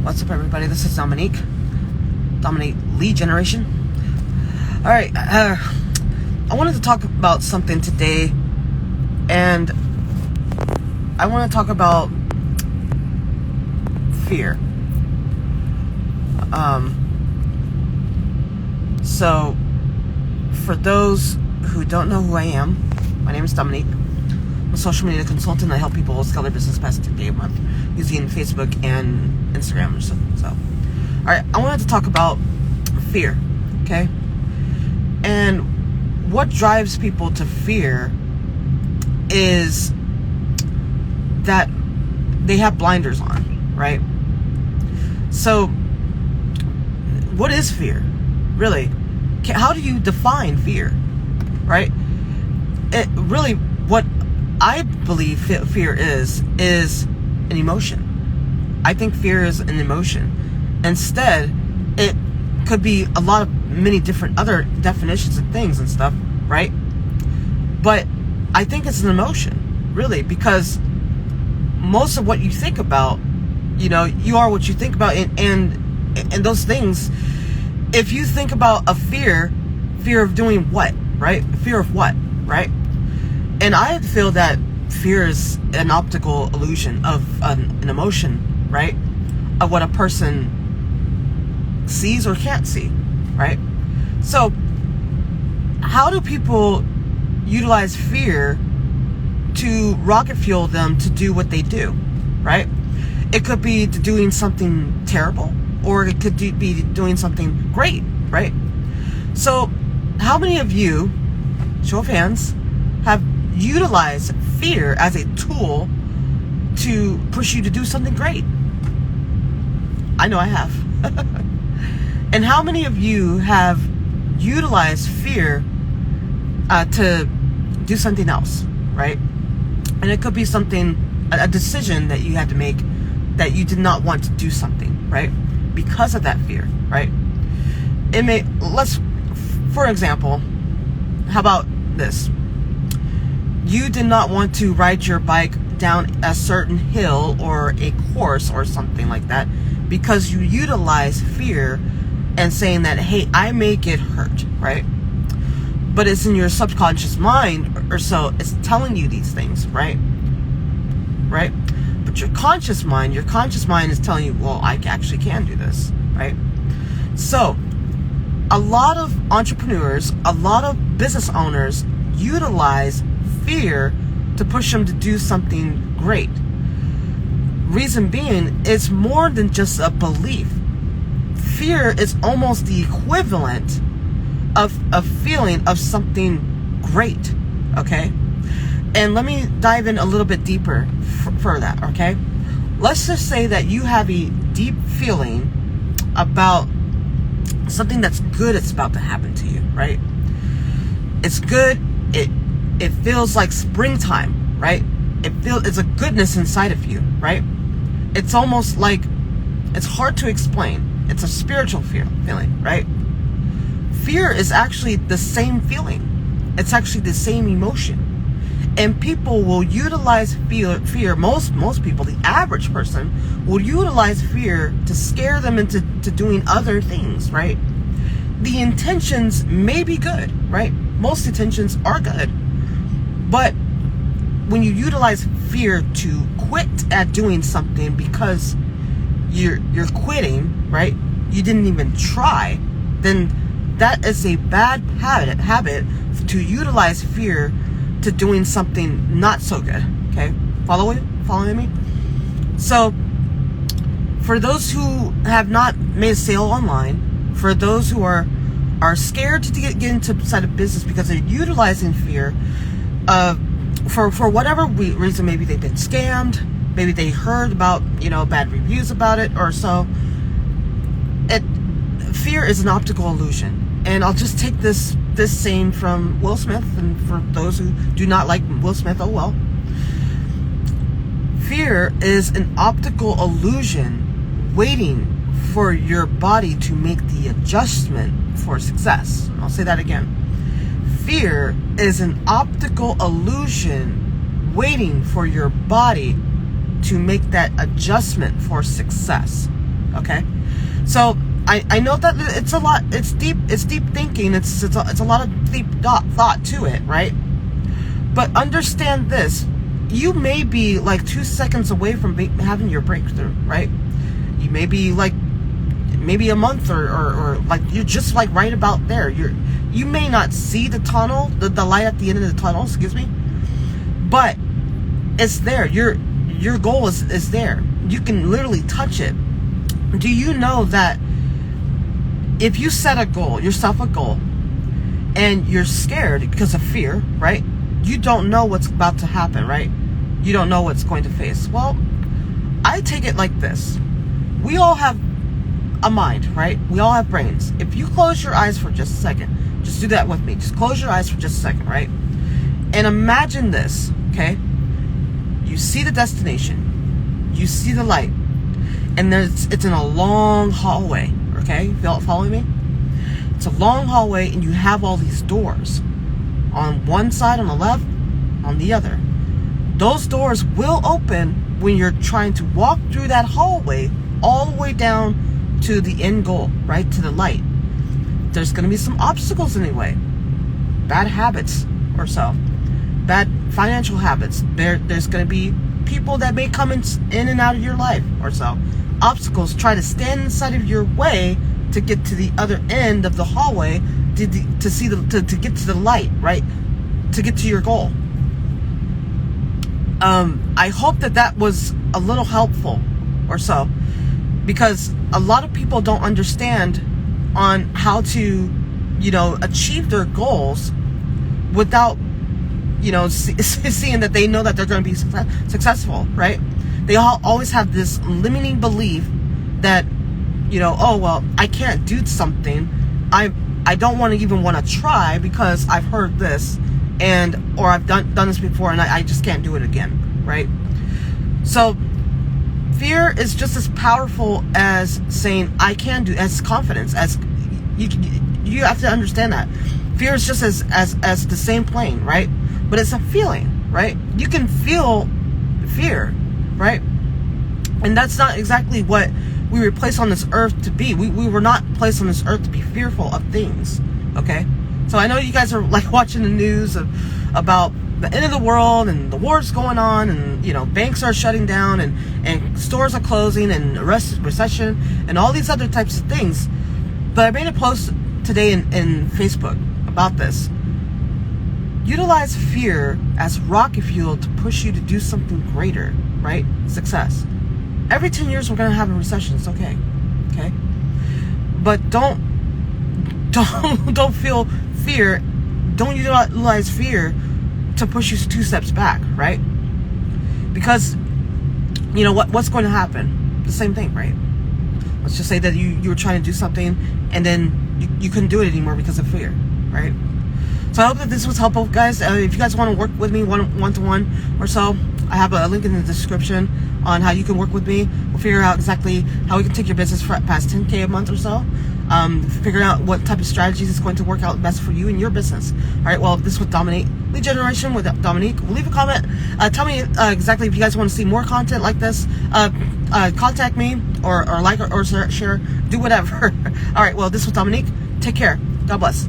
What's up, everybody? This is Dominique. Dominate lead generation. All right, I wanted to talk about something today, and I want to talk about fear. So, for those who don't know who I am, my name is Dominique. I'm a social media consultant. I help people scale their business past $10K a month using Facebook and Instagram or something. So, all right, I wanted to talk about fear, okay? And what drives people to fear is that they have blinders on, right? So, what is fear, really? How do you define fear, right? It really, what I believe fear is an emotion. I think fear is an emotion. Instead, it could be many different other definitions of things and stuff, right? But I think it's an emotion, really, because most of what you think about, you are what you think about, and those things. If you think about a fear of doing what, right? Fear of what, right? And I feel that fear is an optical illusion of an emotion, right? Of what a person sees or can't see, right? So, how do people utilize fear to rocket fuel them to do what they do, right? It could be doing something terrible, or it could be doing something great, right? So, how many of you, show of hands, have utilized fear as a tool to push you to do something great? I know I have. And how many of you have utilized fear to do something else, right? And it could be a decision that you had to make that you did not want to do something, right? Because of that fear, right? For example, how about this? You did not want to ride your bike down a certain hill or a course or something like that because you utilize fear and saying that, hey, I may get hurt, right? But it's in your subconscious mind or so, it's telling you these things, right? Right? But your conscious mind is telling you, well, I actually can do this, right? So, a lot of entrepreneurs, a lot of business owners utilize fear to push them to do something great. Reason being, it's more than just a belief. Fear is almost the equivalent of a feeling of something great, okay? And let me dive in a little bit deeper for that, okay? Let's just say that you have a deep feeling about something that's good that's about to happen to you, right? It's good. It feels like springtime, right? It's a goodness inside of you, right? It's almost like, it's hard to explain. It's a spiritual feeling, right? Fear is actually the same feeling. It's actually the same emotion. And people will utilize fear. Most people, the average person, will utilize fear to scare them into doing other things, right? The intentions may be good, right? Most intentions are good. But when you utilize fear to quit at doing something because you're quitting, right? You didn't even try, then that is a bad habit to utilize fear to doing something not so good. Okay, following me? So, for those who have not made a sale online, for those who are scared to get into inside of business because they're utilizing fear, for whatever reason, maybe they've been scammed, maybe they heard about bad reviews about it or so. Fear is an optical illusion. And I'll just take this saying from Will Smith, and for those who do not like Will Smith, oh well. Fear is an optical illusion waiting for your body to make the adjustment for success. I'll say that again. Fear is an optical illusion waiting for your body to make that adjustment for success. Okay, so I know that it's a lot. It's deep thinking. It's a lot of deep thought to it, right? But understand this: you may be like 2 seconds away from having your breakthrough, right? You may be like maybe a month or like you're just like right about there. You may not see the tunnel, the light at the end of the tunnel, excuse me, but it's there. Your goal is there. You can literally touch it. Do you know that if you set a goal, yourself a goal, and you're scared because of fear, right? You don't know what's about to happen, right? You don't know what's going to face. Well, I take it like this. We all have a mind, right? We all have brains. If you close your eyes for just a second, just do that with me. Just close your eyes for just a second, right? And imagine this, okay? You see the destination. You see the light. And it's in a long hallway, okay? Following me? It's a long hallway, and you have all these doors. On one side, on the left, on the other. Those doors will open when you're trying to walk through that hallway all the way down to the end goal, right? To the light. There's going to be some obstacles in the way. Bad habits or so. Bad financial habits. There's going to be people that may come in and out of your life or so. Obstacles try to stand inside of your way to get to the other end of the hallway to get to the light, right? To get to your goal. I hope that was a little helpful or so, because a lot of people don't understand on how to, achieve their goals without, seeing that they know that they're going to be successful, right? They always have this limiting belief that, oh, well, I can't do something. I don't even want to try because I've heard this or I've done this before and I just can't do it again, right? So fear is just as powerful as saying I can do, as confidence, as you have to understand that. Fear is just as the same plane, right? But it's a feeling, right? You can feel fear, right? And that's not exactly what we were placed on this earth to be. We were not placed on this earth to be fearful of things, okay? So I know you guys are like watching the news about the end of the world and the wars going on and, banks are shutting down and stores are closing and recession and all these other types of things. But I made a post today in Facebook about this. Utilize fear as rocket fuel to push you to do something greater, right? Success. Every 10 years we're going to have a recession. It's okay. Okay? But don't feel fear. Don't utilize fear to push you 2 steps back, right? Because what's going to happen? The same thing, right? Let's just say that you were trying to do something and then you couldn't do it anymore because of fear, right? So I hope that this was helpful, guys. If you guys want to work with me one-to-one or so, I have a link in the description on how you can work with me. We'll figure out exactly how we can take your business past 10K a month or so. Figure out what type of strategies is going to work out best for you and your business. All right, well, this was Dominate Lead Generation with Dominique. Leave a comment. Tell me exactly if you guys want to see more content like this. Contact me or like or share. Do whatever. All right, well, this was Dominique. Take care. God bless.